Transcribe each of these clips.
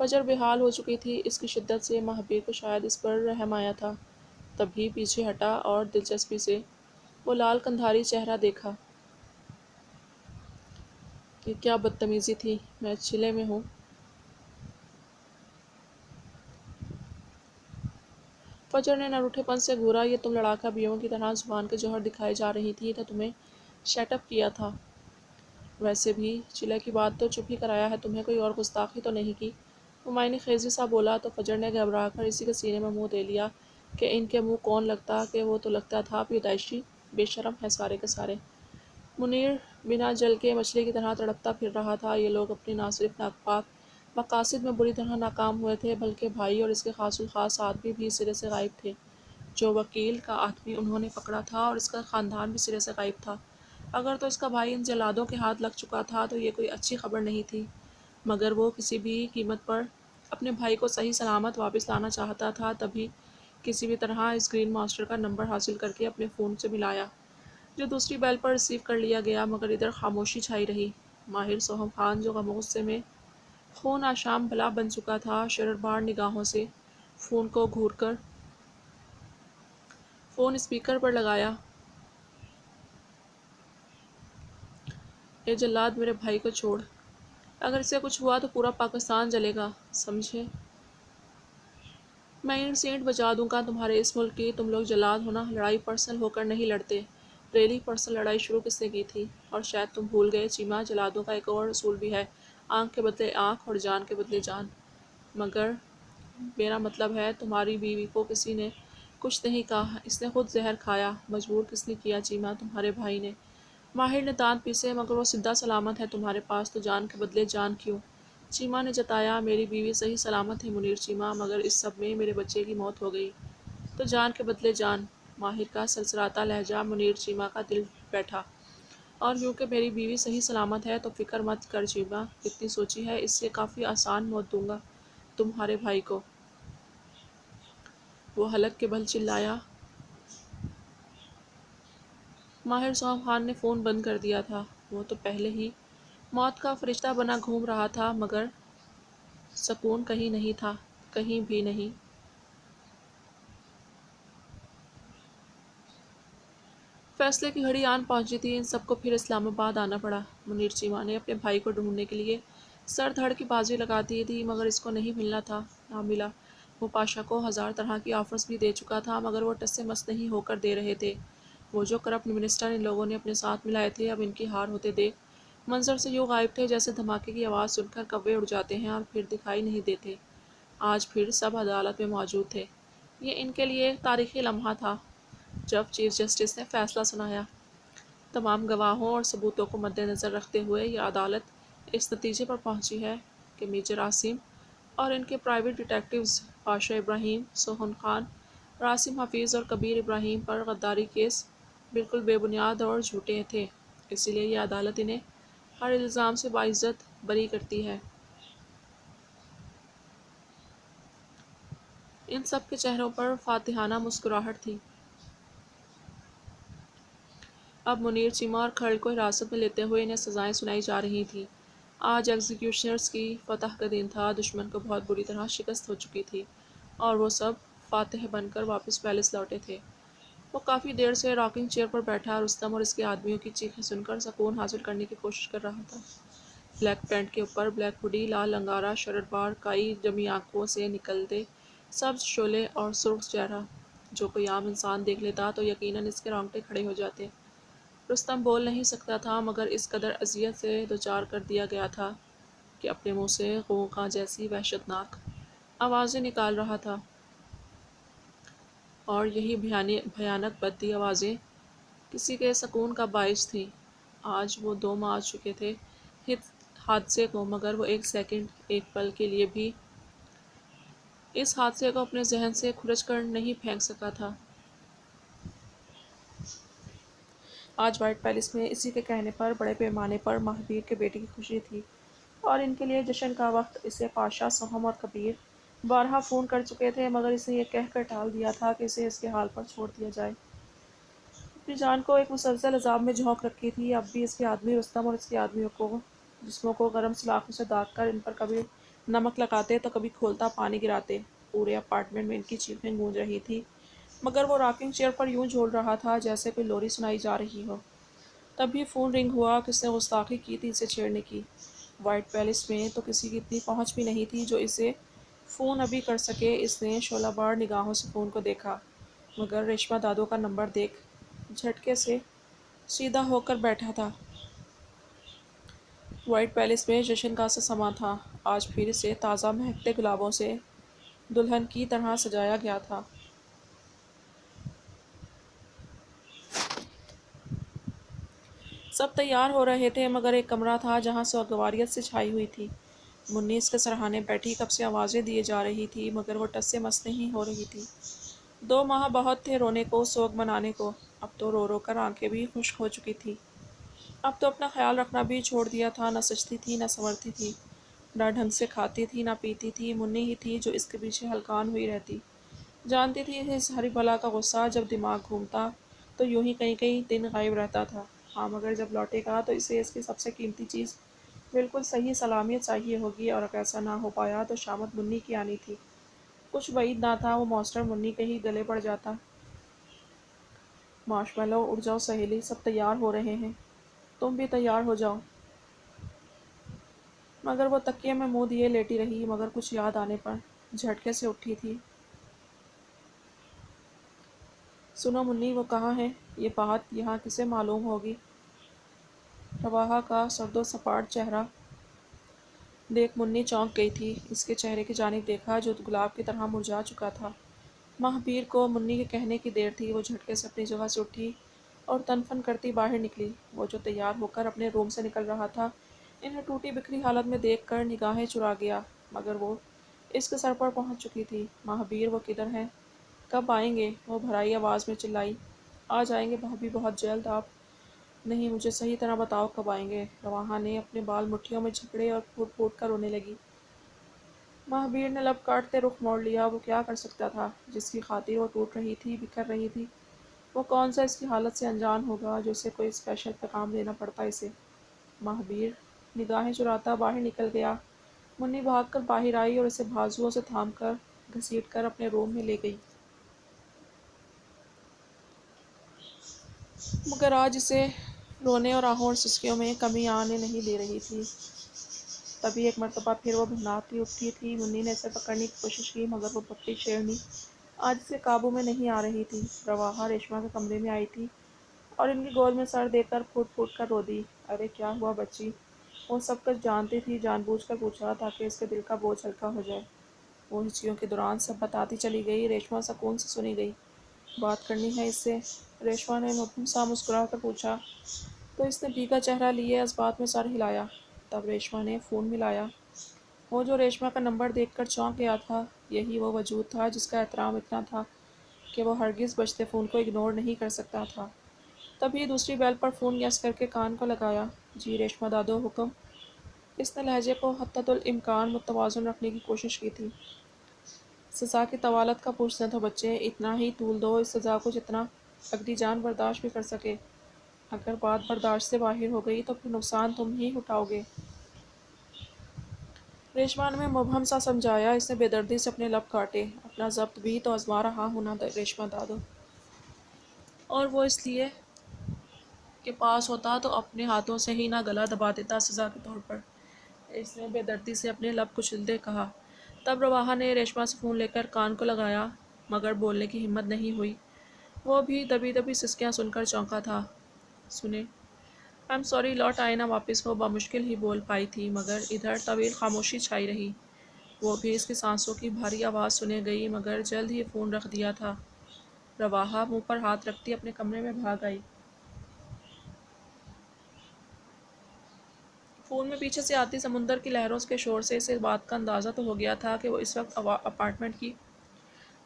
فجر بے حال ہو چکی تھی، اس کی شدت سے مہابیر کو شاید اس پر رحم آیا تھا، تبھی پیچھے ہٹا اور دلچسپی سے وہ لال کندھاری چہرہ دیکھا۔ یہ کیا بدتمیزی تھی، میں چلے میں ہوں۔ فجر نے نہ روٹھے پن سے گھورا، یہ تم لڑاکا بیووں کی طرح زبان کے جوہر دکھائی جا رہی تھی تو تمہیں شیٹ اپ کیا تھا۔ ویسے بھی چلے کی بات تو چپ ہی کرایا ہے، تمہیں کوئی اور گستاخی تو نہیں کی؟ وہ معنی خیزی سا بولا تو فجر نے گھبرا کر اسی کے سینے میں منہ دے لیا کہ ان کے منہ کون لگتا، کہ وہ تو لگتا تھا پیدائشی بے شرم ہے سارے کے سارے۔ منیر بنا جل کے مچھلی کی طرح تڑپتا پھر رہا تھا۔ یہ لوگ اپنی نہ صرف ناپاک مقاصد میں بری طرح ناکام ہوئے تھے، بلکہ بھائی اور اس کے خاص الخاص آدمی بھی سرے سے غائب تھے۔ جو وکیل کا آدمی انہوں نے پکڑا تھا اور اس کا خاندان بھی سرے سے غائب تھا۔ اگر تو اس کا بھائی ان جلادوں کے ہاتھ لگ چکا تھا تو یہ کوئی اچھی خبر نہیں تھی، مگر وہ کسی بھی قیمت پر اپنے بھائی کو صحیح سلامت واپس لانا چاہتا تھا، تبھی کسی بھی طرح اس گرین ماسٹر کا نمبر حاصل کر کے اپنے فون سے ملایا، جو دوسری بیل پر ریسیو کر لیا گیا، مگر ادھر خاموشی چھائی رہی۔ ماہر سوہم خان جو غم و غصے میں خون آشام بلا بن چکا تھا، شرربار نگاہوں سے فون کو گھور کر فون اسپیکر پر لگایا۔ اے جلاد، میرے بھائی کو چھوڑ، اگر اسے کچھ ہوا تو پورا پاکستان جلے گا، سمجھے؟ میں انسینٹ بجا دوں گا تمہارے اس ملک کی۔ تم لوگ جلاد ہونا، لڑائی پرسنل ہو کر نہیں لڑتے۔ ریلی پرسنل لڑائی شروع کس نے کی تھی؟ اور شاید تم بھول گئے چیما، جلادوں کا ایک اور اصول بھی ہے، آنکھ کے بدلے آنکھ اور جان کے بدلے جان۔ مگر میرا مطلب ہے تمہاری بیوی کو کسی نے کچھ نہیں کہا، اس نے خود زہر کھایا۔ مجبور کس نے کیا چیما؟ تمہارے بھائی نے۔ ماہر نے دانت پیسے، مگر وہ زندہ سلامت ہے تمہارے پاس، تو جان کے بدلے جان کیوں؟ چیما نے جتایا، میری بیوی صحیح سلامت ہے منیر چیما، مگر اس سب میں میرے بچے کی موت ہو گئی، تو جان کے بدلے جان۔ ماہر کا سرسراتا لہجہ منیر چیما کا دل بیٹھا، اور کیونکہ میری بیوی صحیح سلامت ہے تو فکر مت کر چیما، اتنی سوچی ہے، اس سے کافی آسان موت دوں گا تمہارے بھائی کو۔ وہ حلق کے بل چلایا۔ ماہر سوہم خان نے فون بند کر دیا تھا، وہ تو پہلے ہی موت کا فرشتہ بنا گھوم رہا تھا، مگر سکون کہیں نہیں تھا، کہیں بھی نہیں۔ فیصلے کی گھڑی آن پہنچی تھی، ان سب کو پھر اسلام آباد آنا پڑا۔ منیر چیما نے اپنے بھائی کو ڈھونڈنے کے لیے سر دھڑ کی بازی لگا دی تھی، مگر اس کو نہیں ملنا تھا، نہ ملا۔ وہ پاشا کو ہزار طرح کی آفرز بھی دے چکا تھا، مگر وہ ٹس سے مس نہیں ہو کر دے رہے تھے۔ وہ جو کرپٹ منسٹر ان لوگوں نے اپنے ساتھ ملائے تھے، اب ان کی ہار ہوتے دیکھ منظر سے یوں غائب تھے جیسے دھماکے کی آواز سن کر کوے اڑ جاتے ہیں اور پھر دکھائی نہیں دیتے۔ آج پھر سب عدالت میں موجود تھے۔ یہ ان کے لیے ایک تاریخی لمحہ تھا جب چیف جسٹس نے فیصلہ سنایا۔ تمام گواہوں اور ثبوتوں کو مد نظر رکھتے ہوئے یہ عدالت اس نتیجے پر پہنچی ہے کہ میجر عاصم اور ان کے پرائیویٹ ڈیٹیکٹیوز پاشا ابراہیم، سوہن خان، راسم حفیظ اور کبیر ابراہیم پر غداری کیس بالکل بے بنیاد اور جھوٹے تھے، اسی لیے یہ عدالت انہیں ہر الزام سے باعزت بری کرتی ہے۔ ان سب کے چہروں پر فاتحانہ مسکراہٹ تھی۔ اب منیر چیما اور کھرل کو حراست میں لیتے ہوئے انہیں سزائیں سنائی جا رہی تھیں۔ آج ایگزیکیوشنرز کی فتح کا دن تھا، دشمن کو بہت بری طرح شکست ہو چکی تھی اور وہ سب فاتح بن کر واپس پیلس لوٹے تھے۔ وہ کافی دیر سے راکنگ چیئر پر بیٹھا رستم اور اس کے آدمیوں کی چیخیں سن کر سکون حاصل کرنے کی کوشش کر رہا تھا۔ بلیک پینٹ کے اوپر بلیک ہوڈی، لال انگارہ، شرربار کائی جمی آنکھوں سے نکلتے سبز شعلے اور سرخ چہرہ، جو کوئی عام انسان دیکھ لیتا تو یقیناً اس کے رونگٹے کھڑے ہو جاتے۔ رستم بول نہیں سکتا تھا، مگر اس قدر اذیت سے دوچار کر دیا گیا تھا کہ اپنے منہ سے قوقاں جیسی وحشتناک آوازیں نکال رہا تھا، اور یہی بھیانک بدی آوازیں کسی کے سکون کا باعث تھیں۔ آج وہ 2 ماہ آ چکے تھے حادثے کو، مگر وہ ایک سیکنڈ، ایک پل کے لیے بھی اس حادثے کو اپنے ذہن سے کھرچ کر نہیں پھینک سکا تھا۔ آج وائٹ پیلس میں اسی کے کہنے پر بڑے پیمانے پر مہابیر کے بیٹے کی خوشی تھی، اور ان کے لیے جشن کا وقت۔ اسے پاشا، سوہم اور کبیر بارہا فون کر چکے تھے، مگر اس نے یہ کہہ کر ٹال دیا تھا کہ اسے اس کے حال پر چھوڑ دیا جائے۔ اپنی جان کو ایک مسلسل عذاب میں جھونک رکھی تھی، اب بھی اس کے آدمی رستم اور اس کے آدمیوں کو جسموں کو گرم سلاخوں سے داغ کر ان پر کبھی نمک لگاتے تو کبھی کھولتا پانی گراتے۔ پورے اپارٹمنٹ میں ان کی چیخیں گونج رہی تھی، مگر وہ راکنگ چیئر پر یوں جھول رہا تھا جیسے کوئی لوری سنائی جا رہی ہو۔ تبھی فون رنگ ہوا۔ کس نے گستاخی کی تھی اسے چھیڑنے کی؟ وائٹ پیلس میں تو کسی کی اتنی پہنچ بھی نہیں تھی جو اسے فون ابھی کر سکے۔ اس نے شعلہ بار نگاہوں سے فون کو دیکھا، مگر ریشما دادو کا نمبر دیکھ جھٹکے سے سیدھا ہو کر بیٹھا تھا۔ وائٹ پیلس میں جشن کا سا سما تھا۔ آج پھر اسے تازہ مہکتے گلابوں سے دلہن کی طرح سجایا گیا تھا۔ سب تیار ہو رہے تھے، مگر ایک کمرہ تھا جہاں سوگواریت سے چھائی ہوئی تھی۔ منی اس کے سرہانے بیٹھی کب سے آوازیں دیے جا رہی تھی، مگر وہ ٹس سے مس نہیں ہو رہی تھی۔ 2 ماہ بہت تھے رونے کو، سوگ منانے کو۔ اب تو رو رو کر آنکھیں بھی خشک ہو چکی تھی۔ اب تو اپنا خیال رکھنا بھی چھوڑ دیا تھا۔ نہ سجتی تھی نہ سنورتی تھی، نہ ڈھنگ سے کھاتی تھی نہ پیتی تھی۔ منی ہی تھی جو اس کے پیچھے ہلکان ہوئی رہتی۔ جانتی تھی اس ہری بھلا کا غصہ جب دماغ گھومتا تو یوں ہی کئی کئی دن غائب رہتا تھا۔ ہاں مگر جب لوٹے گا تو اسے اس کی سب سے قیمتی چیز بالکل صحیح سلامت چاہیے ہوگی، اور اگر ایسا نہ ہو پایا تو شامت منی کی آنی تھی۔ کچھ بعید نہ تھا وہ ماسٹر منی کے ہی گلے پڑ جاتا۔ مارشمیلو اڑ جاؤ سہیلی، سب تیار ہو رہے ہیں، تم بھی تیار ہو جاؤ۔ مگر وہ تکیے میں منہ دیے لیٹی رہی، مگر کچھ یاد آنے پر جھٹکے سے اٹھی تھی۔ سنو منی، وہ کہاں ہے؟ یہ بات یہاں کسے معلوم ہوگی؟ رواحہ کا سرد و سپاٹ چہرہ دیکھ منی چونک گئی تھی۔ اس کے چہرے کی جانب دیکھا جو گلاب کی طرح مرجھا چکا تھا۔ مہابیر کو منی کے کہنے کی دیر تھی۔ وہ جھٹکے سے اپنی جگہ سے اٹھی اور تن فن کرتی باہر نکلی۔ وہ جو تیار ہو کر اپنے روم سے نکل رہا تھا، انہیں ٹوٹی بکھری حالت میں دیکھ کر نگاہیں چرا گیا، مگر وہ اس کے سر پر پہنچ چکی تھی۔ مہابیر، وہ کدھر ہیں؟ کب آئیں گے؟ وہ بھرائی آواز میں چلائی۔ آ جائیں گے بھابھی، بہت جلد۔ آپ نہیں، مجھے صحیح طرح بتاؤ کب آئیں گے؟ رواحہ نے اپنے بال مٹھیوں میں جکڑے اور پھوٹ پھوٹ کر رونے لگی۔ مہابیر نے لب کاٹتے رخ موڑ لیا۔ وہ کیا کر سکتا تھا؟ جس کی خاطر وہ ٹوٹ رہی تھی، بکھر رہی تھی، وہ کون سا اس کی حالت سے انجان ہوگا جو اسے کوئی اسپیشل پیغام دینا پڑتا اسے؟ مہابیر نگاہیں چراتا باہر نکل گیا۔ منی بھاگ کر باہر آئی اور اسے بازوؤں سے تھام کر گھسیٹ کر اپنے روم میں لے گئی۔ مگر آج اسے رونے اور آہوں اور سسکیوں میں کمی آنے نہیں دے رہی تھی۔ تبھی ایک مرتبہ پھر وہ بھناتی اٹھی تھی۔ منی نے اسے پکڑنے کی کوشش کی، مگر وہ پکی شیرنی آج اسے قابو میں نہیں آ رہی تھی۔ رواحہ ریشما کے کمرے میں آئی تھی اور ان کی گود میں سر دے کر پھوٹ پھوٹ کر رو دی۔ ارے کیا ہوا بچی؟ وہ سب کچھ جانتی تھی، جان بوجھ کر پوچھا تاکہ اس کے دل کا بوجھ ہلکا ہو جائے۔ وہ ہچکیوں کے دوران سب بتاتی چلی گئی۔ ریشما سکون سے سنی گئی۔ بات کرنی ہے اس سے؟ ریشما نے مبہم سا مسکرا کر پوچھا تو اس نے بھیگا چہرہ لیے اس بات میں سر ہلایا۔ تب ریشما نے فون ملایا۔ وہ جو ریشما کا نمبر دیکھ کر چونک گیا تھا، یہی وہ وجود تھا جس کا احترام اتنا تھا کہ وہ ہرگز بجتے فون کو اگنور نہیں کر سکتا تھا۔ تبھی دوسری بیل پر فون یس کر کے کان کو لگایا۔ جی ریشما دادو، حکم؟ اس نے لہجے کو حتی الامکان متوازن رکھنے کی کوشش کی تھی۔ سزا کی طوالت کا پوچھتے تو بچے، اتنا ہی طول دو اس سزا کو جتنا اگلی جان برداشت بھی کر سکے۔ اگر بات برداشت سے باہر ہو گئی تو پھر نقصان تم ہی اٹھاؤ گے۔ ریشما نے مبہم سا سمجھایا۔ اس نے بے دردی سے اپنے لب کاٹے۔ اپنا ضبط بھی تو آزما رہا ہوں نا ریشما دادو، اور وہ اس لیے کہ پاس ہوتا تو اپنے ہاتھوں سے ہی نہ گلا دبا دیتا سزا کے طور پر، اس نے بے دردی سے اپنے لب کچلتے کہا۔ تب رواحہ نے ریشما سے فون لے کر کان کو لگایا، مگر بولنے کی ہمت نہیں ہوئی۔ وہ بھی دبی دبی سسکیاں سن کر چونکا تھا۔ سنیں، آئی ایم سوری، لوٹ آئے نہ واپس؟ وہ بمشکل ہی بول پائی تھی، مگر ادھر طویل خاموشی چھائی رہی۔ وہ بھی اس کی سانسوں کی بھاری آواز سنے گئی، مگر جلد ہی فون رکھ دیا تھا۔ رواحہ منہ پر ہاتھ رکھتی اپنے کمرے میں بھاگ آئی۔ فون میں پیچھے سے آتی سمندر کی لہروں کے شور سے اسے بات کا اندازہ تو ہو گیا تھا کہ وہ اس وقت اپارٹمنٹ کی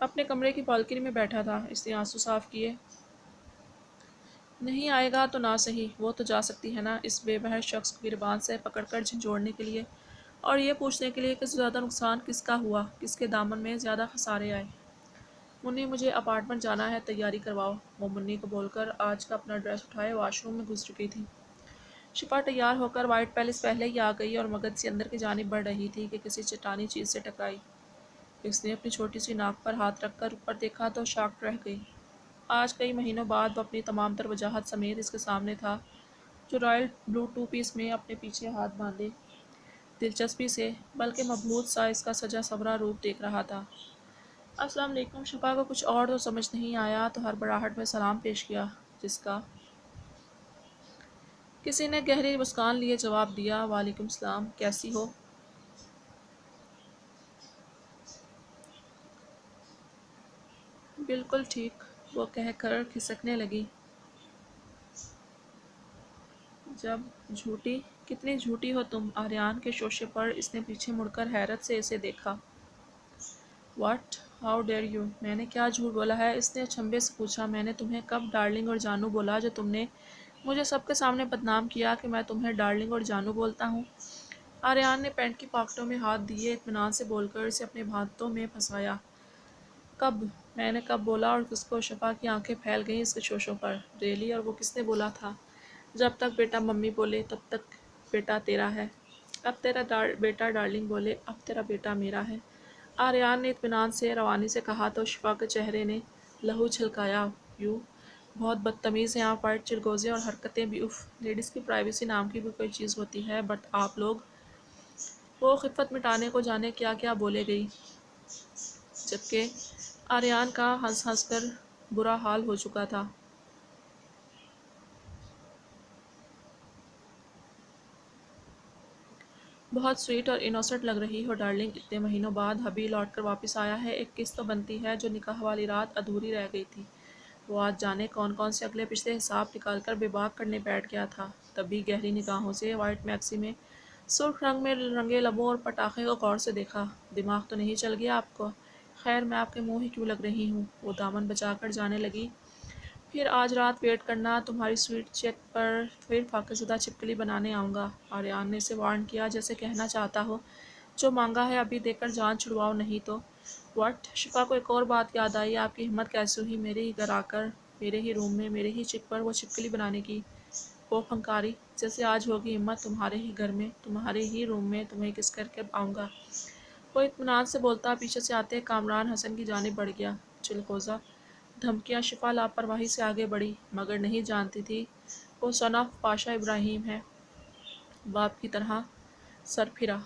اپنے کمرے کی بالکنی میں بیٹھا تھا۔ اس نے آنسو صاف کیے۔ نہیں آئے گا تو نہ سہی، وہ تو جا سکتی ہے نا اس بے بہر شخص کو گربان سے پکڑ کر جھنجھوڑنے کے لیے، اور یہ پوچھنے کے لیے کہ زیادہ نقصان کس کا ہوا، کس کے دامن میں زیادہ خسارے آئے۔ منی، مجھے اپارٹمنٹ جانا ہے، تیاری کرواؤ۔ وہ منی کو بول کر آج کا اپنا ڈریس اٹھائے واش روم میں گھس چکی تھی۔ شفا تیار ہو کر وائٹ پیلس پہلے ہی آ گئی اور مگد سے اندر کی جانب بڑھ رہی تھی کہ کسی چٹانی چیز سے ٹکرائی۔ اس نے اپنی چھوٹی سی ناک پر ہاتھ رکھ کر اوپر دیکھا تو شاکڈ رہ گئی۔ آج کئی مہینوں بعد وہ اپنی تمام تر وجاہت سمیت اس کے سامنے تھا جو رائل بلو ٹو پیس میں اپنے پیچھے ہاتھ باندھے دلچسپی سے بلکہ مبہوت سا اس کا سجا سورا روپ دیکھ رہا تھا۔ السلام علیکم۔ شفا کو کچھ اور تو سمجھ نہیں آیا تو ہڑبڑاہٹ میں سلام پیش کیا، جس کا کسی نے گہری مسکان لیے جواب دیا، وعلیکم السلام، کیسی ہو؟ بالکل ٹھیک، وہ کہہ کر کھسکنے لگی۔ جب جھوٹی، کتنی جھوٹی ہو تم؟ آریان کے شوشے پر اس نے پیچھے مڑ کر حیرت سے اسے دیکھا۔ واٹ؟ How dare you? میں نے کیا جھوٹ بولا ہے؟ اس نے اچنبھے سے پوچھا۔ میں نے تمہیں کب ڈارلنگ اور جانو بولا جو تم نے مجھے سب کے سامنے بدنام کیا کہ میں تمہیں ڈارلنگ اور جانو بولتا ہوں؟ آریان نے پینٹ کی پاکٹوں میں ہاتھ دیے اطمینان سے بول کر اسے اپنے باتوں میں پھنسایا۔ کب؟ میں نے کب بولا اور کس کو؟ شفا کی آنکھیں پھیل گئیں اس کے شوشوں پر۔ ریلی؟ اور وہ کس نے بولا تھا؟ جب تک بیٹا ممی بولے تب تک بیٹا تیرا ہے، اب تیرا بیٹا ڈارلنگ بولے اب تیرا بیٹا میرا ہے، آریان نے اطمینان سے روانی سے کہا تو شفا کے چہرے نے لہو چھلکایا۔ یو بہت بدتمیز ہیں آپ، وائٹ چلگوزے اور حرکتیں بھی، اف، لیڈیز کی پرائیویسی نام کی بھی کوئی چیز ہوتی ہے، بٹ آپ لوگ، وہ خفت مٹانے کو جانے کیا کیا بولے گئی، جبکہ آریان کا ہنس ہنس کر برا حال ہو چکا تھا۔ بہت سویٹ اور انوسنٹ لگ رہی ہو ڈارلنگ، اتنے مہینوں بعد ہبی لوٹ کر واپس آیا ہے، ایک قسط تو بنتی ہے جو نکاح والی رات ادھوری رہ گئی تھی۔ وہ آج جانے کون کون سے اگلے پچھلے حساب نکال کر بے باک کرنے بیٹھ گیا تھا۔ تبھی گہری نگاہوں سے وائٹ میکسی میں سرخ رنگ میں رنگے لبوں اور پٹاخے کو غور سے دیکھا۔ دماغ تو نہیں چل گیا آپ کو؟ خیر میں آپ کے منہ ہی کیوں لگ رہی ہوں؟ وہ دامن بچا کر جانے لگی۔ پھر آج رات ویٹ کرنا، تمہاری سویٹ چیک پر پھر فاقہ زدہ چھپکلی بنانے آؤں گا۔ آریان نے اسے وارن کیا جیسے کہنا چاہتا ہو جو مانگا ہے ابھی دے کر جان چھڑواؤ نہیں تو۔ واٹ؟ شفا کو ایک اور بات یاد آئی، آپ کی ہمت کیسے ہوئی میرے ہی گھر آ کر، میرے ہی روم میں، میرے ہی چک پر وہ چھپکلی بنانے کی؟ وہ پھنکاری، جیسے آج ہوگی ہمت تمہارے ہی گھر میں، تمہارے ہی روم میں تمہیں کس کر کے آؤں گا۔ وہ اطمینان سے بولتا پیچھے سے آتے کامران حسن کی جانب بڑھ گیا۔ چلغوزہ دھمکیاں؟ شفا لاپرواہی سے آگے بڑھی، مگر نہیں جانتی تھی وہ سن آف پاشا ابراہیم ہے۔ باپ کی طرح سر پھرا